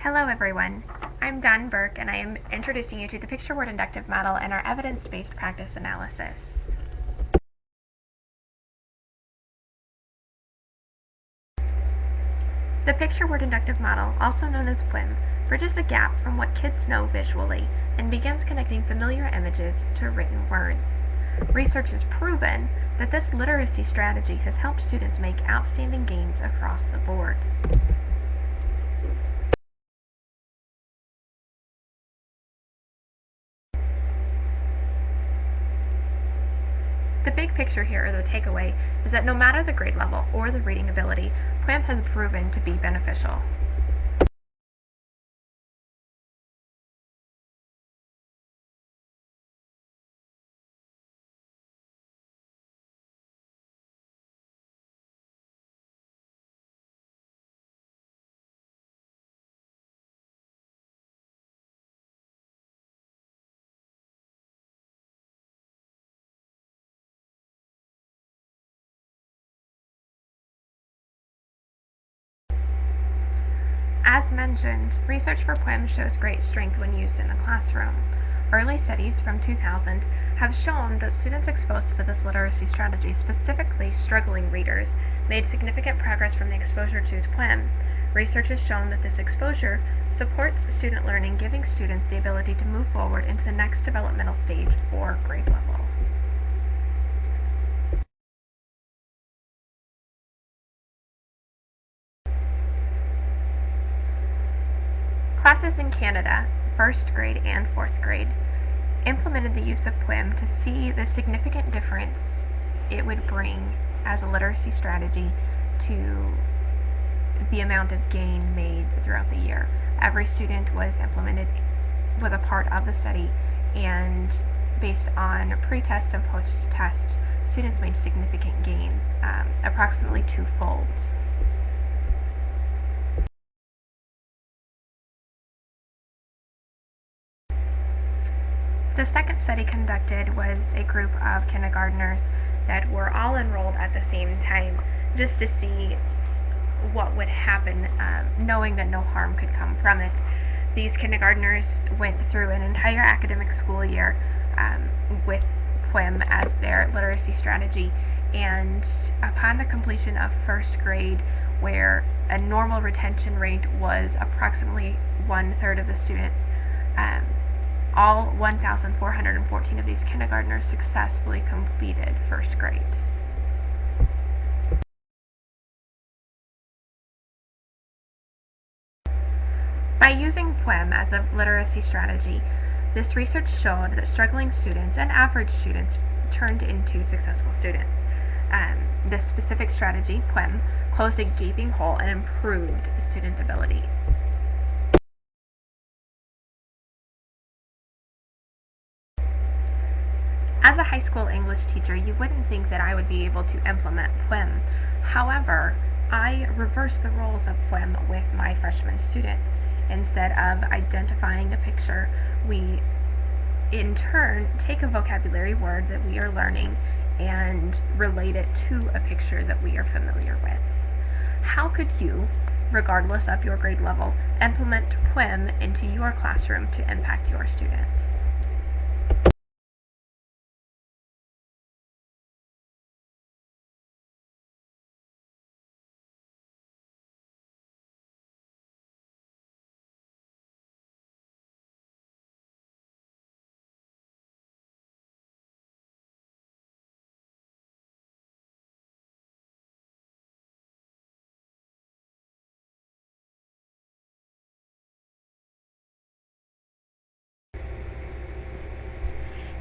Hello everyone, I'm Don Burke and I am introducing you to the picture word inductive model and our evidence-based practice analysis. The picture word inductive model, also known as PWIM, bridges the gap from what kids know visually and begins connecting familiar images to written words. Research has proven that this literacy strategy has helped students make outstanding gains across the board. The big picture here, or the takeaway, is that no matter the grade level or the reading ability, PWIM has proven to be beneficial. As mentioned, research for PWIM shows great strength when used in the classroom. Early studies from 2000 have shown that students exposed to this literacy strategy, specifically struggling readers, made significant progress from the exposure to PWIM. Research has shown that this exposure supports student learning, giving students the ability to move forward into the next developmental stage or grade level. Classes in Canada, 1st grade and 4th grade, implemented the use of PWIM to see the significant difference it would bring as a literacy strategy to the amount of gain made throughout the year. Every student was a part of the study, and based on pre-test and post-test, students made significant gains, approximately twofold. The second study conducted was a group of kindergartners that were all enrolled at the same time, just to see what would happen, knowing that no harm could come from it. These kindergartners went through an entire academic school year with PWIM as their literacy strategy, and upon the completion of 1st grade, where a normal retention rate was approximately 1/3 of the students, um, all 1,414 of these kindergartners successfully completed 1st grade. By using PWIM as a literacy strategy, this research showed that struggling students and average students turned into successful students. This specific strategy, PWIM, closed a gaping hole and improved student ability. As a high school English teacher, you wouldn't think that I would be able to implement PWIM. However, I reversed the roles of PWIM with my freshman students. Instead of identifying a picture, we in turn take a vocabulary word that we are learning and relate it to a picture that we are familiar with. How could you, regardless of your grade level, implement PWIM into your classroom to impact your students?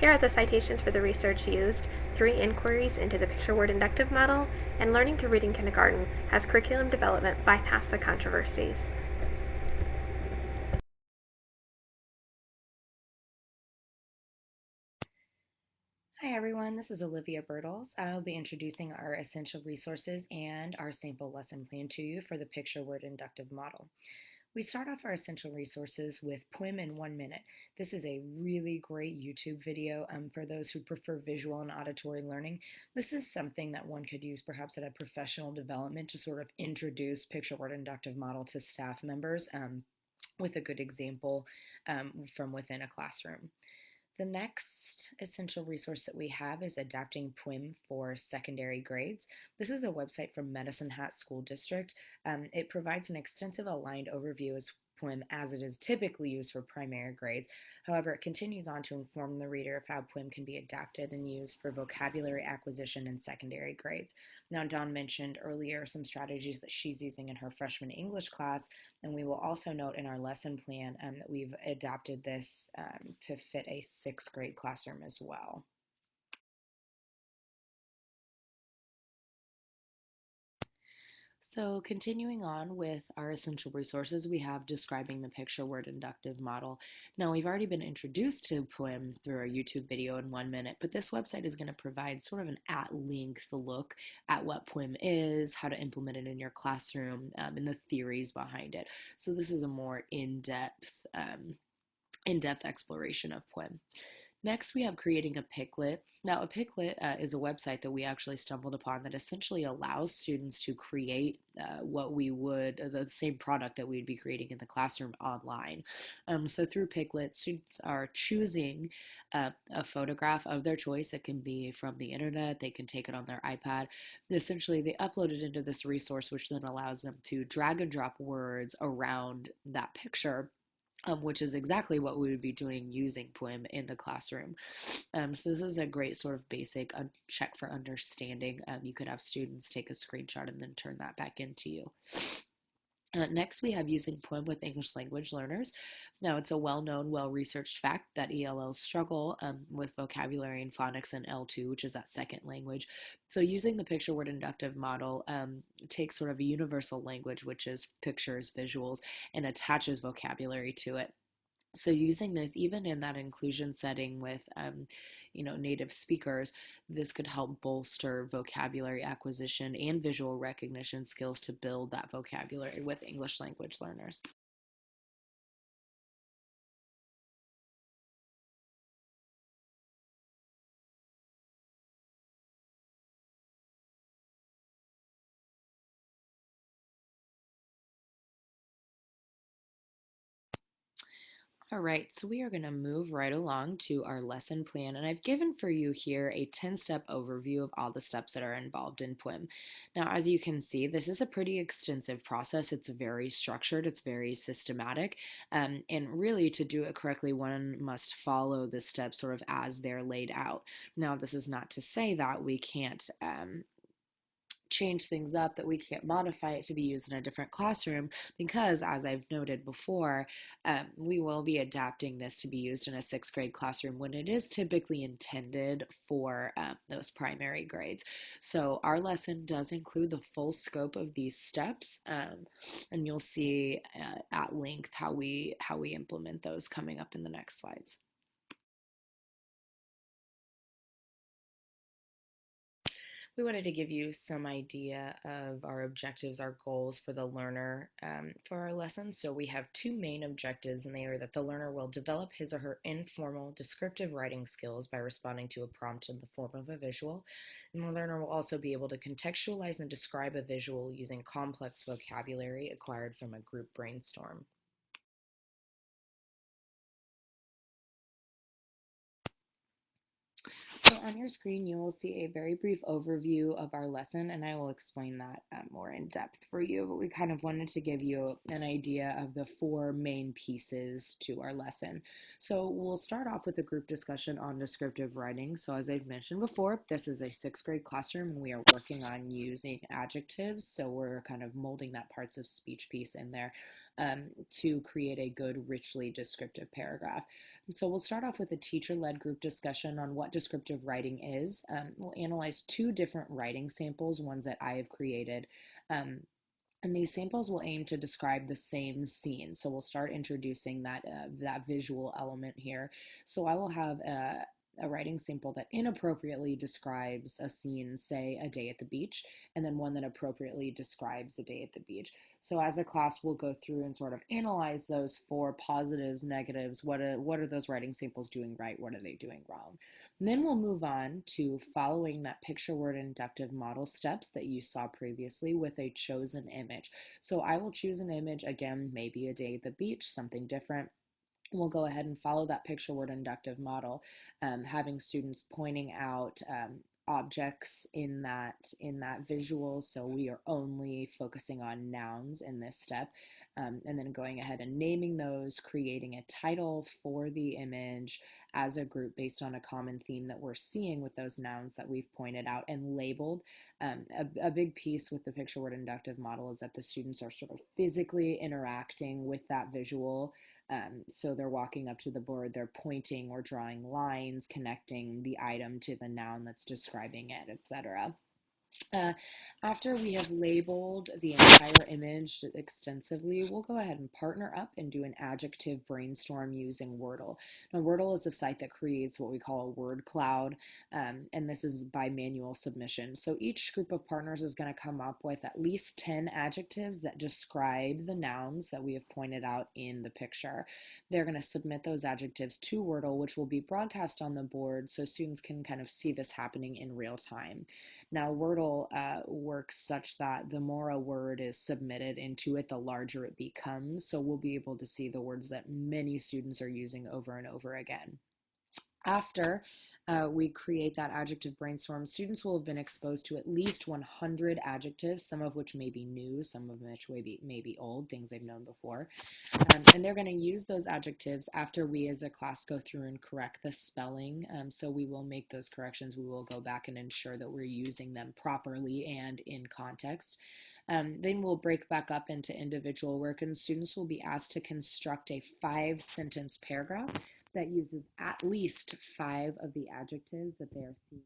Here are the citations for the research used: 3 inquiries into the picture word inductive model, and learning to read in kindergarten has curriculum development bypassed the controversies. Hi everyone, this is Olivia Bertels. I'll be introducing our essential resources and our sample lesson plan to you for the picture word inductive model. We start off our essential resources with PWIM in 1 minute. This is a really great YouTube video for those who prefer visual and auditory learning. This is something that one could use perhaps at a professional development to sort of introduce picture word inductive model to staff members. with a good example from within a classroom. The next essential resource that we have is Adapting Poem for Secondary Grades. This is a website from Medicine Hat School District. It provides an extensive aligned overview as Poem as it is typically used for primary grades. However, it continues on to inform the reader of how Poem can be adapted and used for vocabulary acquisition in secondary grades. Now, Dawn mentioned earlier some strategies that she's using in her freshman English class, and we will also note in our lesson plan that we've adapted this to fit a sixth grade classroom as well. So, continuing on with our essential resources, we have Describing the Picture Word Inductive Model. Now, we've already been introduced to Poem through our YouTube video in 1 minute, but this website is going to provide sort of an at-length look at what Poem is, how to implement it in your classroom, and the theories behind it. So, this is a more in-depth exploration of Poem. Next, we have Creating a Piclet. Now, a Piclet is a website that we actually stumbled upon that essentially allows students to create the same product that we'd be creating in the classroom online. So through Piclet, students are choosing a photograph of their choice. It can be from the internet, they can take it on their iPad. Essentially, they upload it into this resource, which then allows them to drag and drop words around that picture, which is exactly what we would be doing using Poem in the classroom. So this is a great sort of basic check for understanding. You could have students take a screenshot and then turn that back into you. Next, we have Using Poem with English language learners. Now, it's a well-known, well-researched fact that ELLs struggle with vocabulary and phonics in L2, which is that second language. So using the picture word inductive model takes sort of a universal language, which is pictures, visuals, and attaches vocabulary to it. So using this, even in that inclusion setting with, native speakers, this could help bolster vocabulary acquisition and visual recognition skills to build that vocabulary with English language learners. All right, so we are going to move right along to our lesson plan, and I've given for you here a 10-step overview of all the steps that are involved in Poem. Now, as you can see, this is a pretty extensive process. It's very structured, it's very systematic, and really to do it correctly, one must follow the steps sort of as they're laid out. Now, this is not to say that we can't change things up, that we can't modify it to be used in a different classroom, because as I've noted before, we will be adapting this to be used in a sixth grade classroom when it is typically intended for those primary grades. So our lesson does include the full scope of these steps, and you'll see at length how we implement those coming up in the next slides. We wanted to give you some idea of our objectives, our goals for the learner for our lesson. So we have two main objectives, and they are that the learner will develop his or her informal descriptive writing skills by responding to a prompt in the form of a visual. And the learner will also be able to contextualize and describe a visual using complex vocabulary acquired from a group brainstorm. So on your screen, you will see a very brief overview of our lesson, and I will explain that more in depth for you, but we kind of wanted to give you an idea of the four main pieces to our lesson. So we'll start off with a group discussion on descriptive writing. So as I've mentioned before, this is a sixth grade classroom, and we are working on using adjectives, so we're kind of molding that parts of speech piece in there to create a good, richly descriptive paragraph. So we'll start off with a teacher-led group discussion on what descriptive writing is. We'll analyze two different writing samples, ones that I have created. And these samples will aim to describe the same scene. So we'll start introducing that visual element here. So I will have a writing sample that inappropriately describes a scene, say a day at the beach, and then one that appropriately describes a day at the beach. So as a class, we'll go through and sort of analyze those for positives, negatives. What are those writing samples doing right? What are they doing wrong? And then we'll move on to following that picture word inductive model steps that you saw previously with a chosen image. So I will choose an image, again, maybe a day at the beach, something different. We'll go ahead and follow that picture word inductive model, having students pointing out objects in that visual. So we are only focusing on nouns in this step, and then going ahead and naming those, creating a title for the image as a group based on a common theme that we're seeing with those nouns that we've pointed out and labeled. A big piece with the picture word inductive model is that the students are sort of physically interacting with that visual. So they're walking up to the board, they're pointing or drawing lines, connecting the item to the noun that's describing it, etc. Uh, After we have labeled the entire image extensively, we'll go ahead and partner up and do an adjective brainstorm using Wordle. Now, Wordle is a site that creates what we call a word cloud, and this is by manual submission. So each group of partners is going to come up with at least 10 adjectives that describe the nouns that we have pointed out in the picture. They're going to submit those adjectives to Wordle, which will be broadcast on the board so students can kind of see this happening in real time. Now, Wordle works such that the more a word is submitted into it, the larger it becomes. So we'll be able to see the words that many students are using over and over again. After we create that adjective brainstorm, students will have been exposed to at least 100 adjectives, some of which may be new, some of which may be old, things they've known before. And they're going to use those adjectives after we as a class go through and correct the spelling. So we will make those corrections. We will go back and ensure that we're using them properly and in context. Then we'll break back up into individual work, and students will be asked to construct a 5-sentence paragraph that uses at least 5 of the adjectives that they are seeing.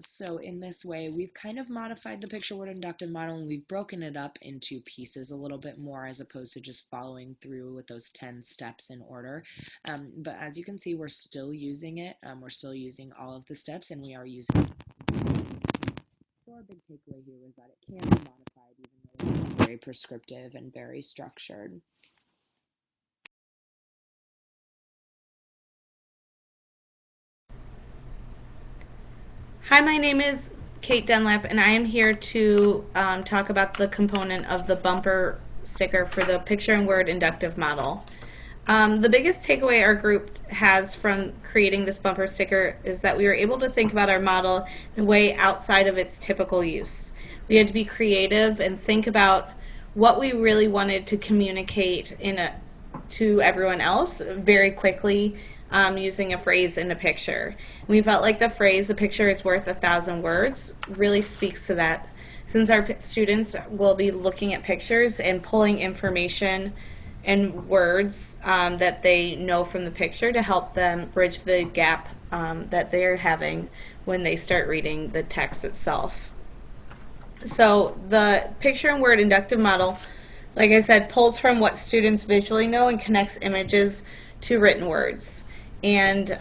So in this way, we've kind of modified the picture word inductive model, and we've broken it up into pieces a little bit more as opposed to just following through with those 10 steps in order. But as you can see, we're still using it. We're still using all of the steps, and we are using it. So our big takeaway here is that it can be modified even though it's very prescriptive and very structured. Hi, my name is Kate Dunlap, and I am here to talk about the component of the bumper sticker for the picture and word inductive model. The biggest takeaway our group has from creating this bumper sticker is that we were able to think about our model in a way outside of its typical use. We had to be creative and think about what we really wanted to communicate to everyone else very quickly, using a phrase in a picture. We felt like the phrase, "a picture is worth 1,000 words," really speaks to that, since our students will be looking at pictures and pulling information and words that they know from the picture to help them bridge the gap that they're having when they start reading the text itself. So the picture and word inductive model, like I said, pulls from what students visually know and connects images to written words. And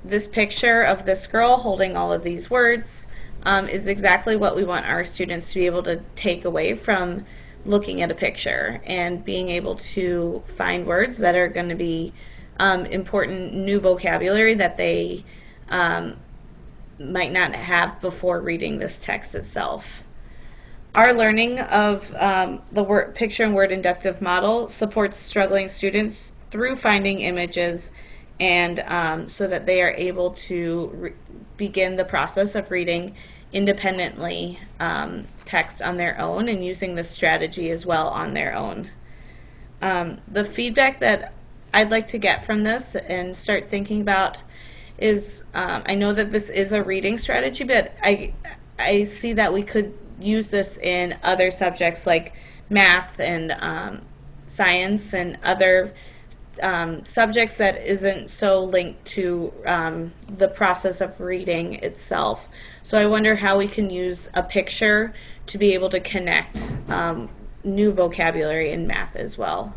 this picture of this girl holding all of these words is exactly what we want our students to be able to take away from looking at a picture and being able to find words that are going to be important new vocabulary that they might not have before reading this text itself. Our learning of the picture and word inductive model supports struggling students through finding images, and so that they are able to begin the process of reading independently text on their own and using this strategy as well on their own. The feedback that I'd like to get from this and start thinking about is, I know that this is a reading strategy, but I see that we could use this in other subjects like math and science and other subjects that isn't so linked to the process of reading itself. So I wonder how we can use a picture to be able to connect new vocabulary in math as well.